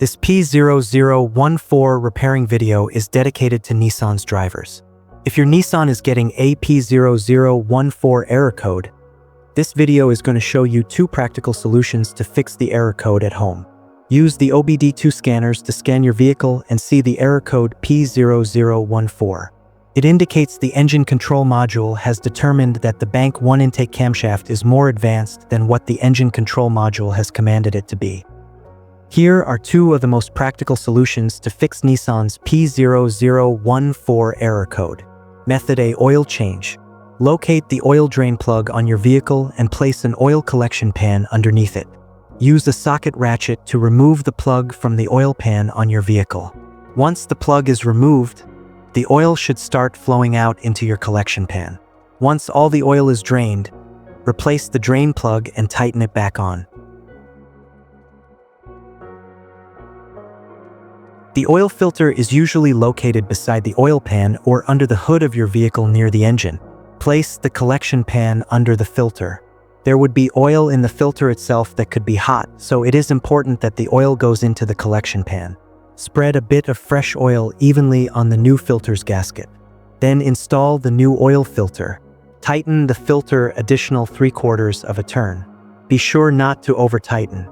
This P0014 repairing video is dedicated to Nissan's drivers. If your Nissan is getting a P0014 error code, this video is going to show you 2 practical solutions to fix the error code at home. Use the OBD2 scanners to scan your vehicle and see the error code P0014. It indicates the engine control module has determined that the bank 1 intake camshaft is more advanced than what the engine control module has commanded it to be. Here are 2 of the most practical solutions to fix Nissan's P0014 error code. Method A: oil change. Locate the oil drain plug on your vehicle and place an oil collection pan underneath it. Use the socket ratchet to remove the plug from the oil pan on your vehicle. Once the plug is removed, the oil should start flowing out into your collection pan. Once all the oil is drained, replace the drain plug and tighten it back on. The oil filter is usually located beside the oil pan or under the hood of your vehicle near the engine. Place the collection pan under the filter. There would be oil in the filter itself that could be hot, so it is important that the oil goes into the collection pan. Spread a bit of fresh oil evenly on the new filter's gasket. Then install the new oil filter. Tighten the filter additional 3/4 of a turn. Be sure not to over-tighten.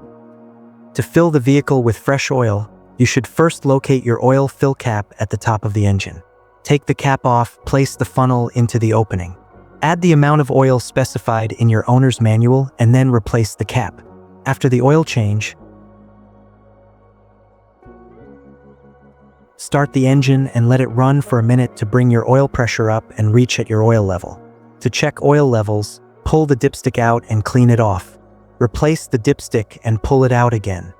To fill the vehicle with fresh oil, you should first locate your oil fill cap at the top of the engine. Take the cap off, place the funnel into the opening. Add the amount of oil specified in your owner's manual and then replace the cap. After the oil change, start the engine and let it run for a minute to bring your oil pressure up and reach at your oil level. To check oil levels, pull the dipstick out and clean it off. Replace the dipstick and pull it out again.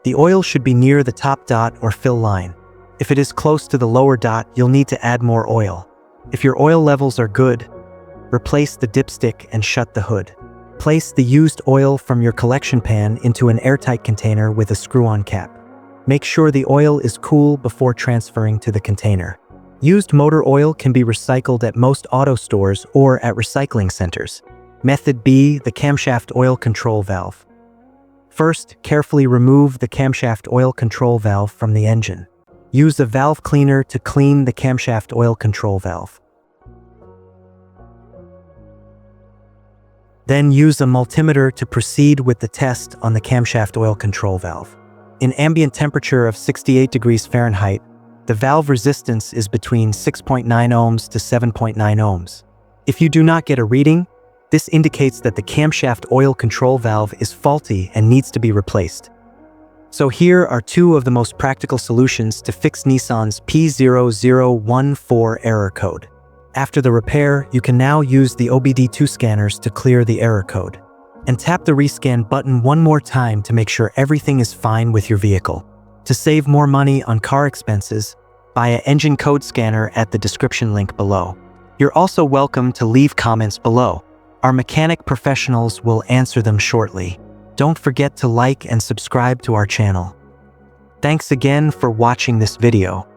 The oil should be near the top dot or fill line. If it is close to the lower dot, you'll need to add more oil. If your oil levels are good, replace the dipstick and shut the hood. Place the used oil from your collection pan into an airtight container with a screw-on cap. Make sure the oil is cool before transferring to the container. Used motor oil can be recycled at most auto stores or at recycling centers. Method B: the camshaft oil control valve. First, carefully remove the camshaft oil control valve from the engine. Use a valve cleaner to clean the camshaft oil control valve. Then use a multimeter to proceed with the test on the camshaft oil control valve. In ambient temperature of 68 degrees Fahrenheit, the valve resistance is between 6.9 ohms to 7.9 ohms. If you do not get a reading, this indicates that the camshaft oil control valve is faulty and needs to be replaced. So here are 2 of the most practical solutions to fix Nissan's P0014 error code. After the repair, you can now use the OBD2 scanners to clear the error code. And tap the rescan button one more time to make sure everything is fine with your vehicle. To save more money on car expenses, buy an engine code scanner at the description link below. You're also welcome to leave comments below. Our mechanic professionals will answer them shortly. Don't forget to like and subscribe to our channel. Thanks again for watching this video.